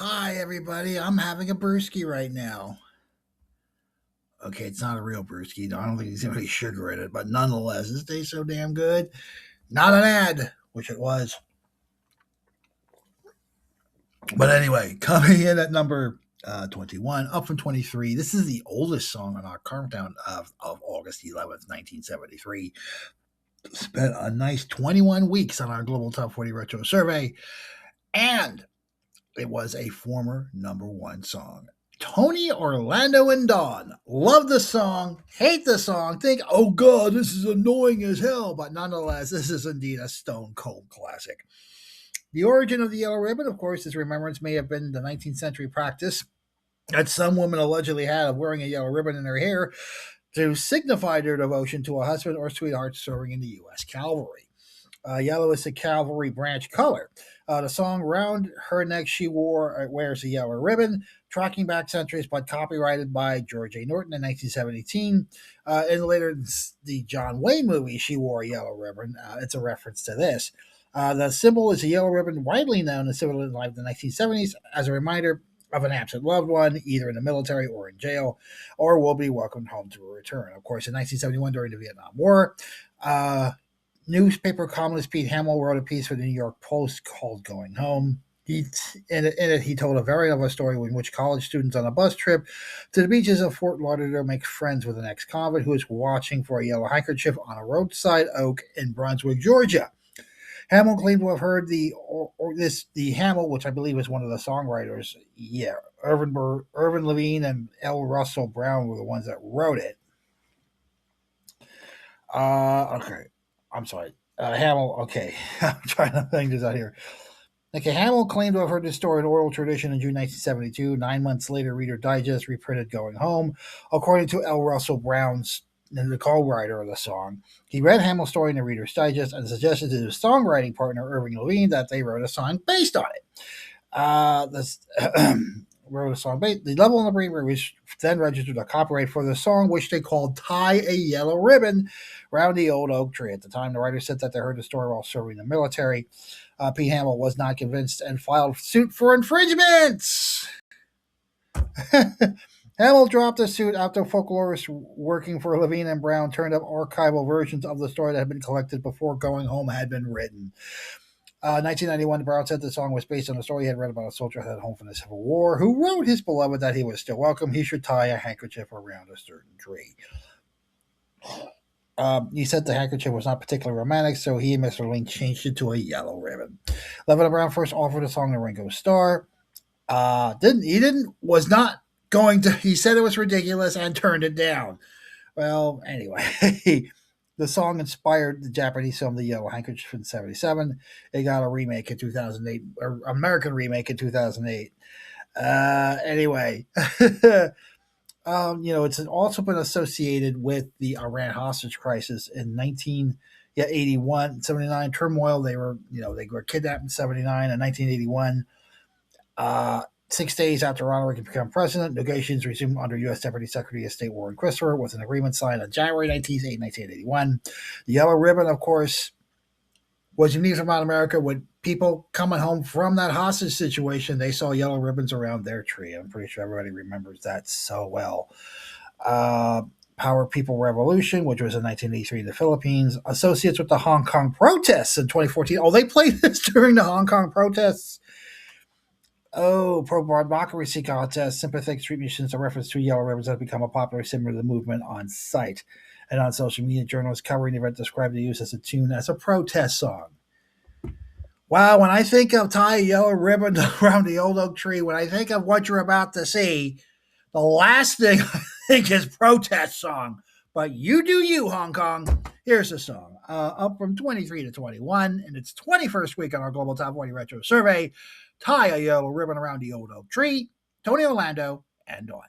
Hi, everybody. I'm having a brewski right now. Okay, it's not a real brewski. I don't think there's any sugar in it, but nonetheless, it tastes so damn good. Not an ad, which it was. But anyway, coming in at number 21, up from 23. This is the oldest song on our countdown of August 11th, 1973. Spent a nice 21 weeks on our Global Top 40 Retro Survey, and it was a former number one song. Tony, Orlando, and Dawn love the song, hate the song, think, oh God, this is annoying as hell, but nonetheless, this is indeed a stone cold classic. The origin of the yellow ribbon, of course, this remembrance may have been the 19th century practice that some women allegedly had of wearing a yellow ribbon in their hair to signify their devotion to a husband or sweetheart serving in the U.S. Cavalry. Yellow is the cavalry branch color. The song "Round Her Neck She Wears a Yellow Ribbon," tracking back centuries, but copyrighted by George A. Norton in 1917. And later, the John Wayne movie, "She Wore a Yellow Ribbon." It's a reference to this. The symbol is a yellow ribbon, widely known in civilian life in the 1970s as a reminder of an absent loved one, either in the military or in jail, or will be welcomed home to a return. Of course, in 1971, during the Vietnam War, newspaper columnist Pete Hamill wrote a piece for the New York Post called "Going Home." In it, he told a variant of a story in which college students on a bus trip to the beaches of Fort Lauderdale make friends with an ex-convict who is watching for a yellow handkerchief on a roadside oak in Brunswick, Georgia. Hamill claimed to have heard the Hamill, which I believe is one of the songwriters. Yeah, Irvin Levine and L. Russell Brown were the ones that wrote it. Okay. I'm sorry. Hamill, okay. I'm trying to think this out here. Okay, Hamill claimed to have heard this story in oral tradition in June 1972. 9 months later, Reader Digest reprinted Going Home. According to L. Russell Brown's, the co-writer of the song, he read Hamill's story in the Reader's Digest and suggested to his songwriting partner, Irving Levine, that they wrote a song based on it. This wrote a song. The level in the Bremer was then registered a copyright for the song, which they called "Tie a Yellow Ribbon" around the old oak tree. At the time, the writer said that they heard the story while serving the military. Pete Hamill was not convinced and filed suit for infringement. Hamill dropped the suit after folklorists working for Levine and Brown turned up archival versions of the story that had been collected before Going Home had been written. 1991, Brown said the song was based on a story he had read about a soldier headed home from the Civil War who wrote his beloved that he was still welcome. He should tie a handkerchief around a certain tree. He said the handkerchief was not particularly romantic, so he and Mr. Link changed it to a yellow ribbon. Levin and Brown first offered the song to Ringo Starr. Was not going to. He said it was ridiculous and turned it down. Well, anyway, the song inspired the Japanese film The Yellow Handkerchief in '77. It got a remake in 2008, or American remake in 2008. Anyway, it's also been associated with the Iran hostage crisis in 1981, 79 turmoil. They were kidnapped in 79 and 1981. 6 days after Ronald Reagan became president, negotiations resumed under U.S. Deputy Secretary of State Warren Christopher with an agreement signed on January 19th, 1981. The yellow ribbon, of course, was unique about America. With people coming home from that hostage situation, they saw yellow ribbons around their tree. I'm pretty sure everybody remembers that so well. Power People Revolution, which was in 1983 in the Philippines. Associates with the Hong Kong protests in 2014. Oh, they played this during the Hong Kong protests. Oh, pro-democracy contest, sympathetic street musicians, a reference to yellow ribbons has become a popular symbol of the movement on site. And on social media, journalists covering the event described the use as a tune as a protest song. Wow, when I think of tie a yellow ribbon around the old oak tree, when I think of what you're about to see, the last thing I think is protest song. But you do you, Hong Kong. Here's the song. Up from 23 to 21 in its 21st week on our Global Top 40 Retro Survey. Tie a Yellow Ribbon Around the Old Oak Tree. Tony Orlando and Dawn.